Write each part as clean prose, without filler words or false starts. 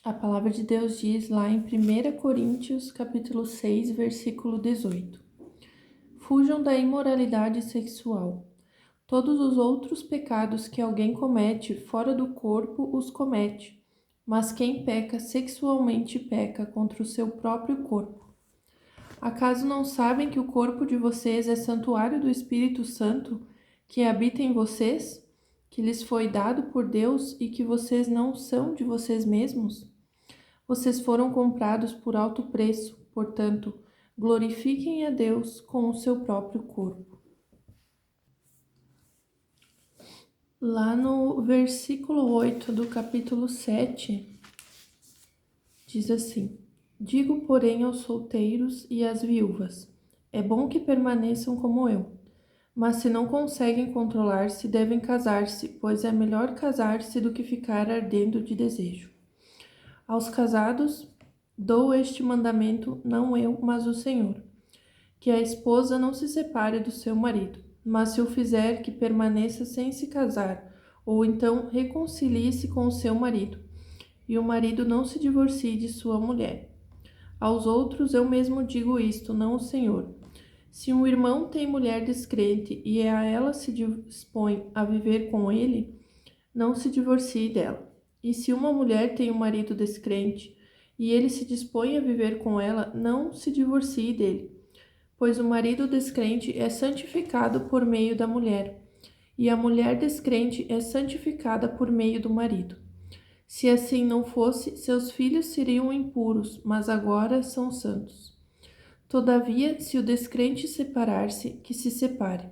A palavra de Deus diz lá em 1 Coríntios, capítulo 6, versículo 18: Fujam da imoralidade sexual. Todos os outros pecados que alguém comete fora do corpo os comete, mas quem peca sexualmente peca contra o seu próprio corpo. Acaso não sabem que o corpo de vocês é santuário do Espírito Santo, que habita em vocês, que lhes foi dado por Deus e que vocês não são de vocês mesmos? Vocês foram comprados por alto preço, portanto, glorifiquem a Deus com o seu próprio corpo. Lá no versículo 8 do capítulo 7, diz assim: Digo, porém, aos solteiros e às viúvas: é bom que permaneçam como eu. Mas se não conseguem controlar-se, devem casar-se, pois é melhor casar-se do que ficar ardendo de desejo. Aos casados, dou este mandamento, não eu, mas o Senhor: que a esposa não se separe do seu marido, mas se o fizer, que permaneça sem se casar, ou então reconcilie-se com o seu marido, e o marido não se divorcie de sua mulher. Aos outros eu mesmo digo isto, não o Senhor. Se um irmão tem mulher descrente e a ela se dispõe a viver com ele, não se divorcie dela. E se uma mulher tem um marido descrente e ele se dispõe a viver com ela, não se divorcie dele. Pois o marido descrente é santificado por meio da mulher, e a mulher descrente é santificada por meio do marido. Se assim não fosse, seus filhos seriam impuros, mas agora são santos. Todavia, se o descrente separar-se, que se separe.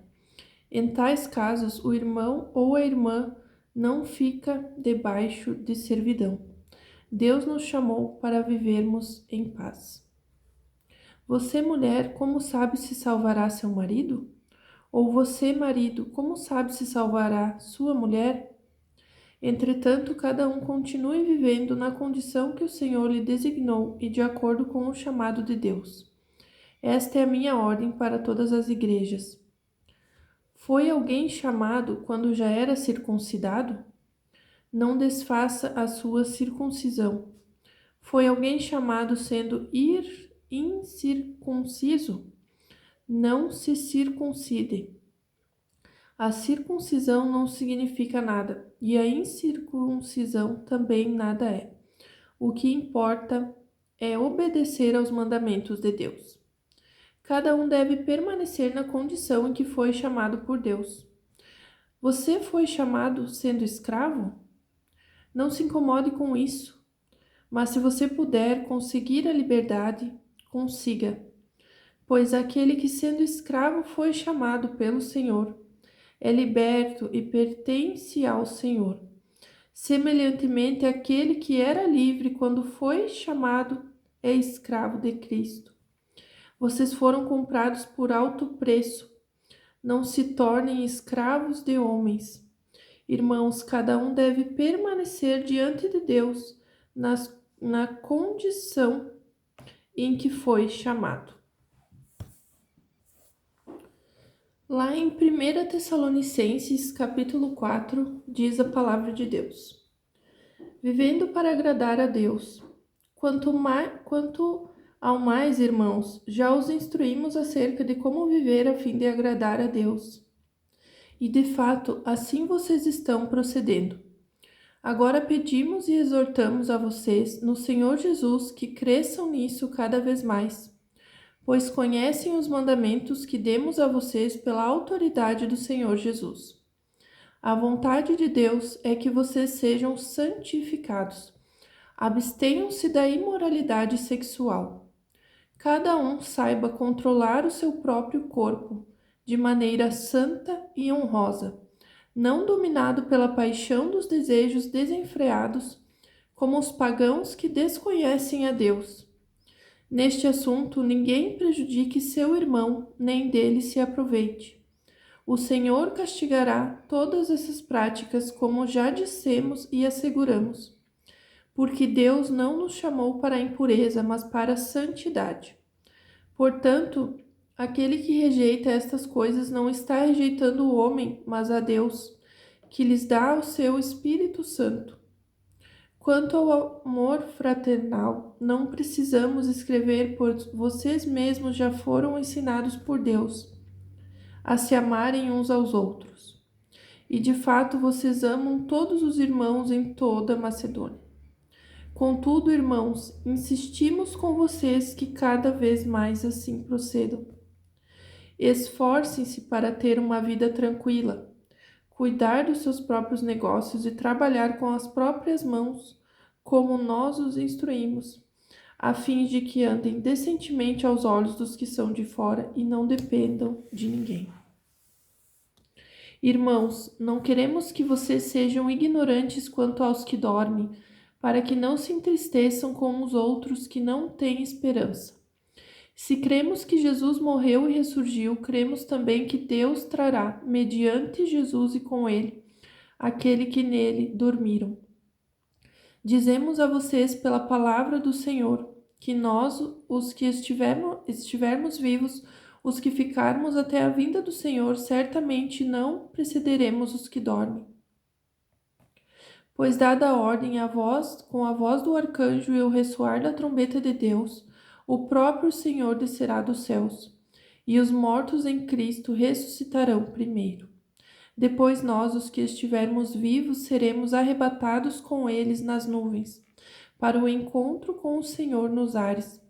Em tais casos, o irmão ou a irmã não fica debaixo de servidão. Deus nos chamou para vivermos em paz. Você, mulher, como sabe se salvará seu marido? Ou você, marido, como sabe se salvará sua mulher? Entretanto, cada um continue vivendo na condição que o Senhor lhe designou e de acordo com o chamado de Deus. Esta é a minha ordem para todas as igrejas. Foi alguém chamado quando já era circuncidado? Não desfaça a sua circuncisão. Foi alguém chamado sendo incircunciso? Não se circuncide. A circuncisão não significa nada, e a incircuncisão também nada é. O que importa é obedecer aos mandamentos de Deus. Cada um deve permanecer na condição em que foi chamado por Deus. Você foi chamado sendo escravo? Não se incomode com isso, mas se você puder conseguir a liberdade, consiga. Pois aquele que sendo escravo foi chamado pelo Senhor, é liberto e pertence ao Senhor. Semelhantemente, aquele que era livre quando foi chamado é escravo de Cristo. Vocês foram comprados por alto preço. Não se tornem escravos de homens. Irmãos, cada um deve permanecer diante de Deus na condição em que foi chamado. Lá em 1 Tessalonicenses, capítulo 4, diz a palavra de Deus: Vivendo para agradar a Deus. Quanto ao mais, irmãos, já os instruímos acerca de como viver a fim de agradar a Deus. E de fato, assim vocês estão procedendo. Agora pedimos e exortamos a vocês, no Senhor Jesus, que cresçam nisso cada vez mais, pois conhecem os mandamentos que demos a vocês pela autoridade do Senhor Jesus. A vontade de Deus é que vocês sejam santificados. Abstenham-se da imoralidade sexual. Cada um saiba controlar o seu próprio corpo de maneira santa e honrosa, não dominado pela paixão dos desejos desenfreados, como os pagãos que desconhecem a Deus. Neste assunto, ninguém prejudique seu irmão, nem dele se aproveite. O Senhor castigará todas essas práticas, como já dissemos e asseguramos, porque Deus não nos chamou para a impureza, mas para a santidade. Portanto, aquele que rejeita estas coisas não está rejeitando o homem, mas a Deus, que lhes dá o seu Espírito Santo. Quanto ao amor fraternal, não precisamos escrever, pois vocês mesmos já foram ensinados por Deus a se amarem uns aos outros. E de fato vocês amam todos os irmãos em toda a Macedônia. Contudo, irmãos, insistimos com vocês que cada vez mais assim procedam. Esforcem-se para ter uma vida tranquila, cuidar dos seus próprios negócios e trabalhar com as próprias mãos, como nós os instruímos, a fim de que andem decentemente aos olhos dos que são de fora e não dependam de ninguém. Irmãos, não queremos que vocês sejam ignorantes quanto aos que dormem, para que não se entristeçam com os outros que não têm esperança. Se cremos que Jesus morreu e ressurgiu, cremos também que Deus trará, mediante Jesus e com ele, aquele que nele dormiram. Dizemos a vocês pela palavra do Senhor, que nós, os que estivermos vivos, os que ficarmos até a vinda do Senhor, certamente não precederemos os que dormem. Pois dada a ordem com a voz do arcanjo e o ressoar da trombeta de Deus, o próprio Senhor descerá dos céus, e os mortos em Cristo ressuscitarão primeiro. Depois nós, os que estivermos vivos, seremos arrebatados com eles nas nuvens, para o encontro com o Senhor nos ares,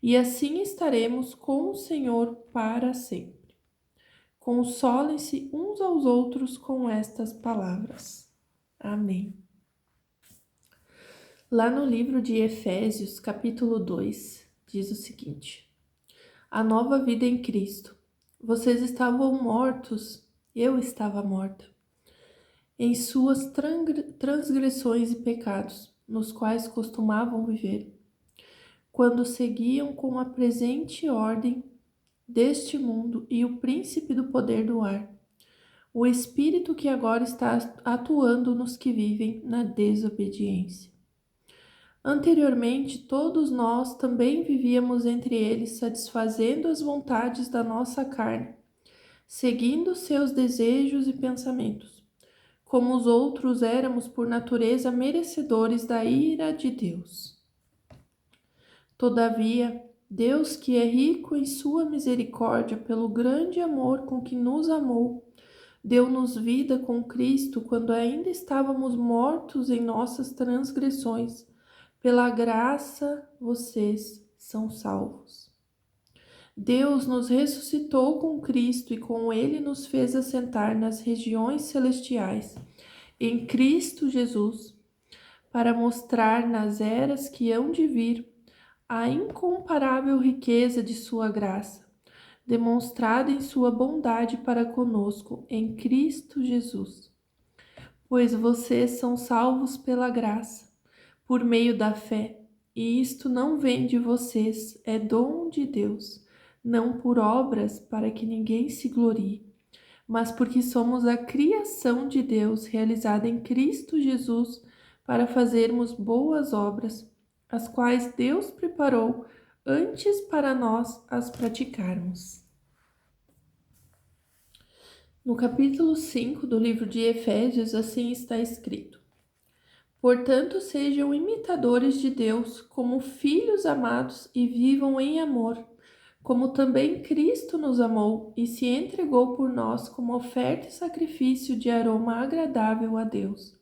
e assim estaremos com o Senhor para sempre. Consolem-se uns aos outros com estas palavras. Amém. Lá no livro de Efésios, capítulo 2, diz o seguinte: A nova vida em Cristo. Vocês estavam mortos, eu estava morta, em suas transgressões e pecados, nos quais costumavam viver, quando seguiam com a presente ordem deste mundo e o príncipe do poder do ar, o espírito que agora está atuando nos que vivem na desobediência. Anteriormente, todos nós também vivíamos entre eles, satisfazendo as vontades da nossa carne, seguindo seus desejos e pensamentos. Como os outros, éramos por natureza merecedores da ira de Deus. Todavia, Deus, que é rico em sua misericórdia pelo grande amor com que nos amou, deu-nos vida com Cristo quando ainda estávamos mortos em nossas transgressões. Pela graça, vocês são salvos. Deus nos ressuscitou com Cristo e com ele nos fez assentar nas regiões celestiais, em Cristo Jesus, para mostrar nas eras que hão de vir a incomparável riqueza de sua graça, demonstrada em sua bondade para conosco em Cristo Jesus. Pois vocês são salvos pela graça, por meio da fé, e isto não vem de vocês, é dom de Deus, não por obras para que ninguém se glorie, mas porque somos a criação de Deus realizada em Cristo Jesus para fazermos boas obras, as quais Deus preparou antes para nós as praticarmos. No capítulo 5 do livro de Efésios, assim está escrito: Portanto, sejam imitadores de Deus como filhos amados e vivam em amor, como também Cristo nos amou e se entregou por nós como oferta e sacrifício de aroma agradável a Deus.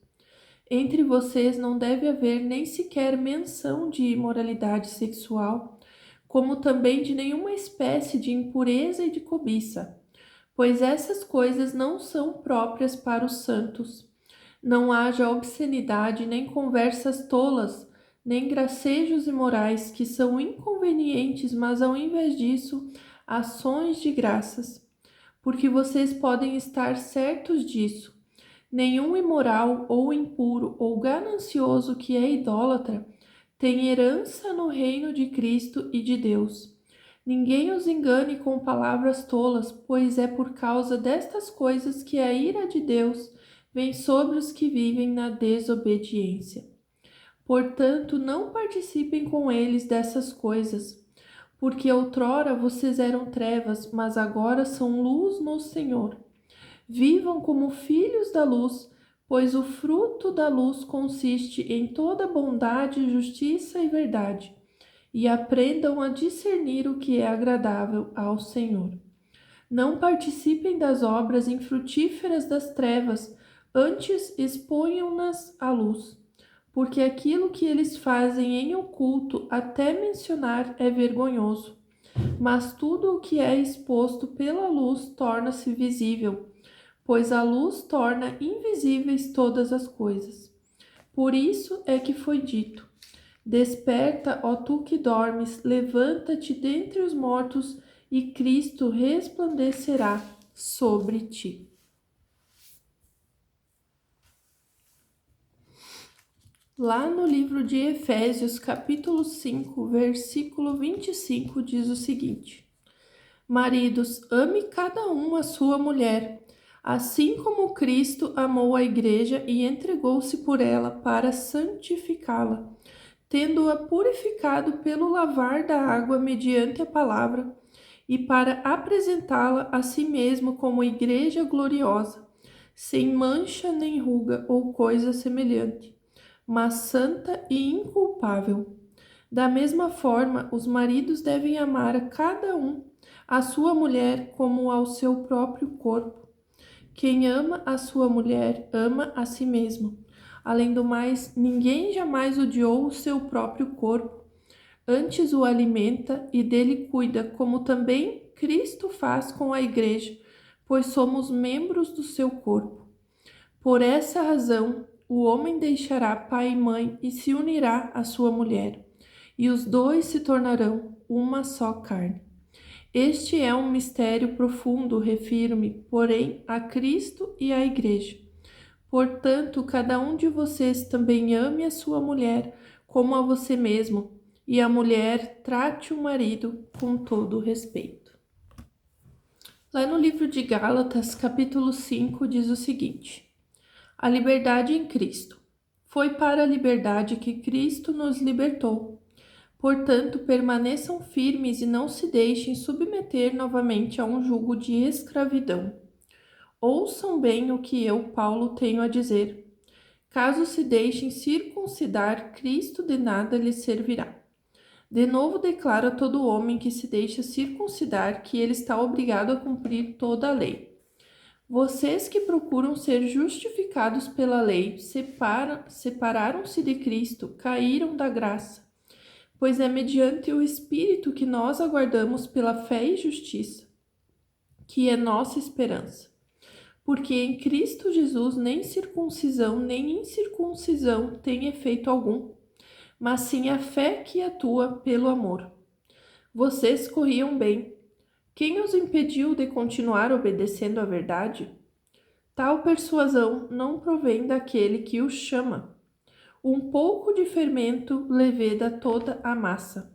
Entre vocês não deve haver nem sequer menção de imoralidade sexual, como também de nenhuma espécie de impureza e de cobiça, pois essas coisas não são próprias para os santos. Não haja obscenidade, nem conversas tolas, nem gracejos imorais, que são inconvenientes, mas ao invés disso, ações de graças. Porque vocês podem estar certos disso. Nenhum imoral ou impuro ou ganancioso que é idólatra tem herança no reino de Cristo e de Deus. Ninguém os engane com palavras tolas, pois é por causa destas coisas que a ira de Deus vem sobre os que vivem na desobediência. Portanto, não participem com eles dessas coisas, porque outrora vocês eram trevas, mas agora são luz no Senhor. Vivam como filhos da luz, pois o fruto da luz consiste em toda bondade, justiça e verdade, e aprendam a discernir o que é agradável ao Senhor. Não participem das obras infrutíferas das trevas, antes exponham-nas à luz, porque aquilo que eles fazem em oculto, até mencionar, é vergonhoso. Mas tudo o que é exposto pela luz torna-se visível, pois a luz torna invisíveis todas as coisas. Por isso é que foi dito: Desperta, ó tu que dormes, levanta-te dentre os mortos, e Cristo resplandecerá sobre ti. Lá no livro de Efésios, capítulo 5, versículo 25, diz o seguinte: Maridos, ame cada um a sua mulher, assim como Cristo amou a igreja e entregou-se por ela para santificá-la, tendo-a purificado pelo lavar da água mediante a palavra, e para apresentá-la a si mesmo como igreja gloriosa, sem mancha nem ruga ou coisa semelhante, mas santa e inculpável. Da mesma forma, os maridos devem amar a cada um a sua mulher como ao seu próprio corpo. Quem ama a sua mulher ama a si mesmo. Além do mais, ninguém jamais odiou o seu próprio corpo. Antes o alimenta e dele cuida, como também Cristo faz com a igreja, pois somos membros do seu corpo. Por essa razão, o homem deixará pai e mãe e se unirá à sua mulher, e os dois se tornarão uma só carne. Este é um mistério profundo, refiro-me, porém, a Cristo e à Igreja. Portanto, cada um de vocês também ame a sua mulher como a você mesmo, e a mulher trate o marido com todo respeito. Lá no livro de Gálatas, capítulo 5, diz o seguinte: A liberdade em Cristo. Foi para a liberdade que Cristo nos libertou. Portanto, permaneçam firmes e não se deixem submeter novamente a um jugo de escravidão. Ouçam bem o que eu, Paulo, tenho a dizer. Caso se deixem circuncidar, Cristo de nada lhes servirá. De novo declaro a todo homem que se deixa circuncidar que ele está obrigado a cumprir toda a lei. Vocês que procuram ser justificados pela lei separaram-se de Cristo, caíram da graça. Pois é mediante o Espírito que nós aguardamos pela fé e justiça, que é nossa esperança. Porque em Cristo Jesus nem circuncisão nem incircuncisão tem efeito algum, mas sim a fé que atua pelo amor. Vocês corriam bem. Quem os impediu de continuar obedecendo à verdade? Tal persuasão não provém daquele que os chama. Um pouco de fermento leveda toda a massa.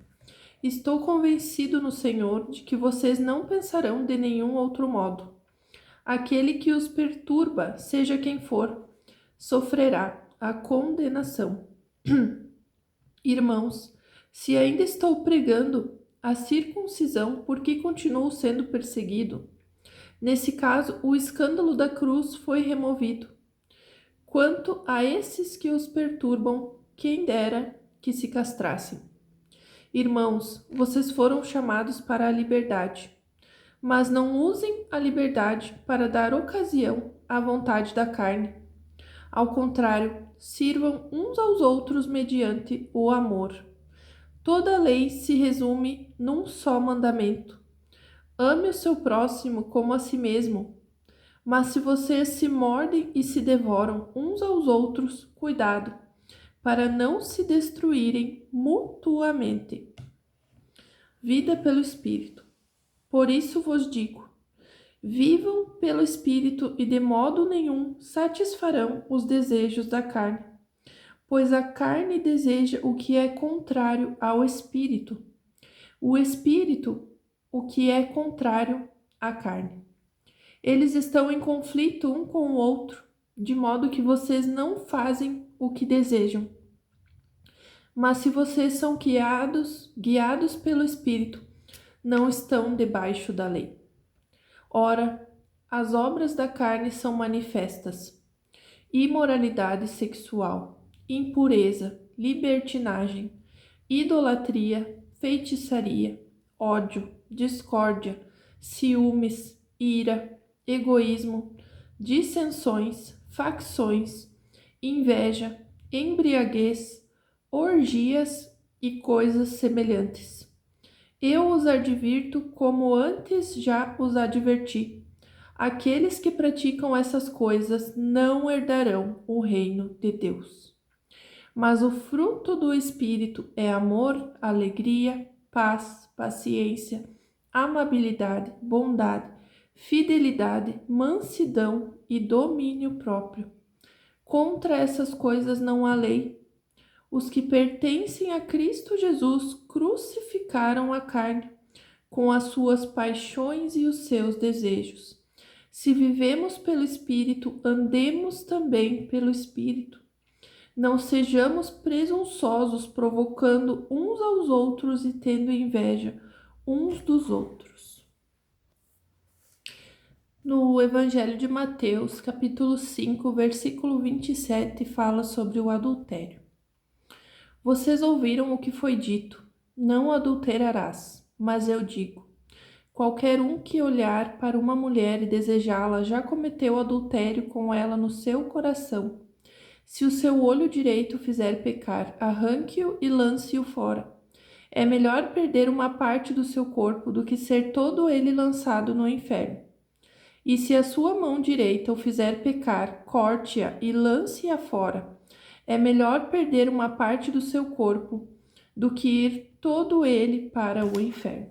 Estou convencido no Senhor de que vocês não pensarão de nenhum outro modo. Aquele que os perturba, seja quem for, sofrerá a condenação. Irmãos, se ainda estou pregando a circuncisão, por que continuo sendo perseguido? Nesse caso, o escândalo da cruz foi removido. Quanto a esses que os perturbam, quem dera que se castrassem. Irmãos, vocês foram chamados para a liberdade, mas não usem a liberdade para dar ocasião à vontade da carne. Ao contrário, sirvam uns aos outros mediante o amor. Toda a lei se resume num só mandamento: ame o seu próximo como a si mesmo. Mas se vocês se mordem e se devoram uns aos outros, cuidado, para não se destruírem mutuamente. Vida pelo Espírito. Por isso vos digo: vivam pelo Espírito e de modo nenhum satisfarão os desejos da carne, pois a carne deseja o que é contrário ao Espírito, o Espírito o que é contrário à carne. Eles estão em conflito um com o outro, de modo que vocês não fazem o que desejam. Mas se vocês são guiados pelo Espírito, não estão debaixo da lei. Ora, as obras da carne são manifestas: imoralidade sexual, impureza, libertinagem, idolatria, feitiçaria, ódio, discórdia, ciúmes, ira, egoísmo, dissensões, facções, inveja, embriaguez, orgias e coisas semelhantes. Eu os advirto como antes já os adverti. Aqueles que praticam essas coisas não herdarão o reino de Deus. Mas o fruto do Espírito é amor, alegria, paz, paciência, amabilidade, bondade, fidelidade, mansidão e domínio próprio. Contra essas coisas não há lei. Os que pertencem a Cristo Jesus crucificaram a carne com as suas paixões e os seus desejos. Se vivemos pelo Espírito, andemos também pelo Espírito. Não sejamos presunçosos, provocando uns aos outros e tendo inveja uns dos outros. No Evangelho de Mateus, capítulo 5, versículo 27, fala sobre o adultério. Vocês ouviram o que foi dito: não adulterarás. Mas eu digo: qualquer um que olhar para uma mulher e desejá-la já cometeu adultério com ela no seu coração. Se o seu olho direito fizer pecar, arranque-o e lance-o fora. É melhor perder uma parte do seu corpo do que ser todo ele lançado no inferno. E se a sua mão direita o fizer pecar, corte-a e lance-a fora. É melhor perder uma parte do seu corpo do que ir todo ele para o inferno.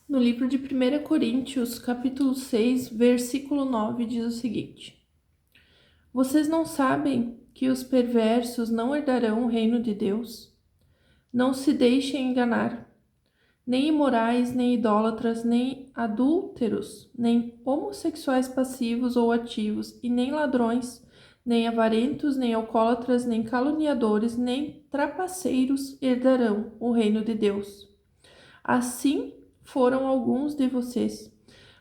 No livro de 1 Coríntios, capítulo 6, versículo 9, diz o seguinte: Vocês não sabem que os perversos não herdarão o reino de Deus? Não se deixem enganar. Nem imorais, nem idólatras, nem adúlteros, nem homossexuais passivos ou ativos, e nem ladrões, nem avarentos, nem alcoólatras, nem caluniadores, nem trapaceiros herdarão o reino de Deus. Assim foram alguns de vocês,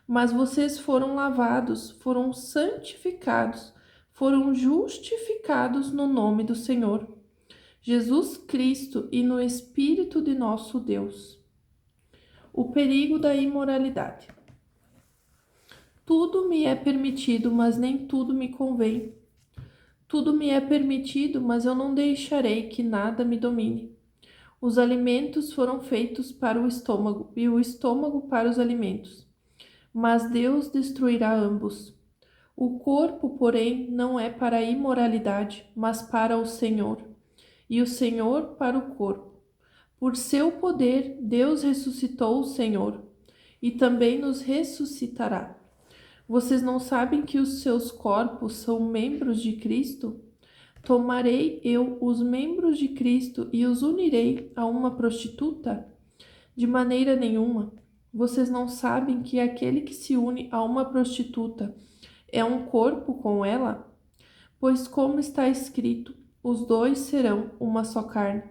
mas vocês foram lavados, foram santificados, foram justificados no nome do Senhor Jesus Cristo e no Espírito de nosso Deus. O perigo da imoralidade. Tudo me é permitido, mas nem tudo me convém. Tudo me é permitido, mas eu não deixarei que nada me domine. Os alimentos foram feitos para o estômago e o estômago para os alimentos, mas Deus destruirá ambos. O corpo, porém, não é para a imoralidade, mas para o Senhor, e o Senhor para o corpo. Por seu poder, Deus ressuscitou o Senhor e também nos ressuscitará. Vocês não sabem que os seus corpos são membros de Cristo? Tomarei eu os membros de Cristo e os unirei a uma prostituta? De maneira nenhuma. Vocês não sabem que aquele que se une a uma prostituta é um corpo com ela? Pois, como está escrito, os dois serão uma só carne.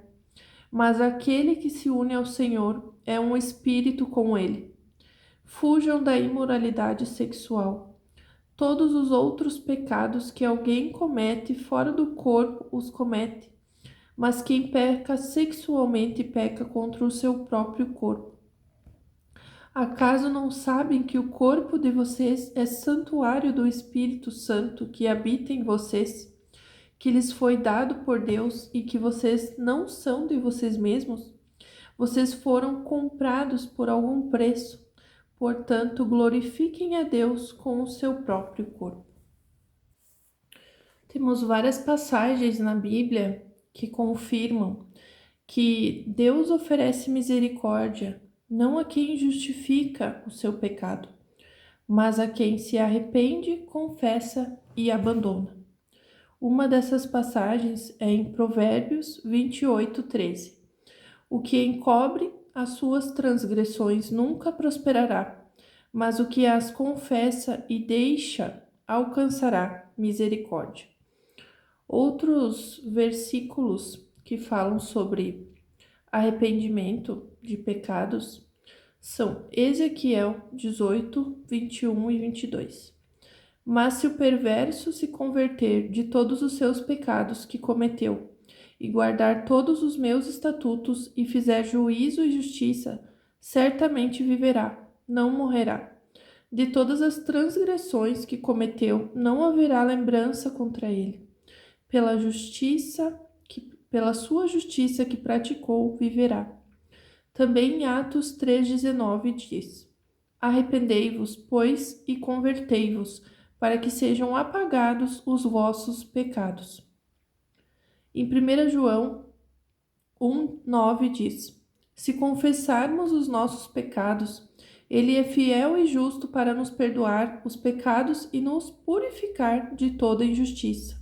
Mas aquele que se une ao Senhor é um espírito com ele. Fujam da imoralidade sexual. Todos os outros pecados que alguém comete fora do corpo os comete, mas quem peca sexualmente peca contra o seu próprio corpo. Acaso não sabem que o corpo de vocês é santuário do Espírito Santo que habita em vocês, que lhes foi dado por Deus e que vocês não são de vocês mesmos? Vocês foram comprados por algum preço, portanto, glorifiquem a Deus com o seu próprio corpo. Temos várias passagens na Bíblia que confirmam que Deus oferece misericórdia não a quem justifica o seu pecado, mas a quem se arrepende, confessa e abandona. Uma dessas passagens é em Provérbios 28:13. O que encobre as suas transgressões nunca prosperará, mas o que as confessa e deixa alcançará misericórdia. Outros versículos que falam sobre arrependimento de pecados são Ezequiel 18, 21 e 22. Mas se o perverso se converter de todos os seus pecados que cometeu, e guardar todos os meus estatutos, e fizer juízo e justiça, certamente viverá, não morrerá. De todas as transgressões que cometeu, não haverá lembrança contra ele. Pela sua justiça que praticou, viverá. Também em Atos 3,19 diz: Arrependei-vos, pois, e convertei-vos, para que sejam apagados os vossos pecados. Em 1 João 1,9 diz: Se confessarmos os nossos pecados, ele é fiel e justo para nos perdoar os pecados e nos purificar de toda injustiça.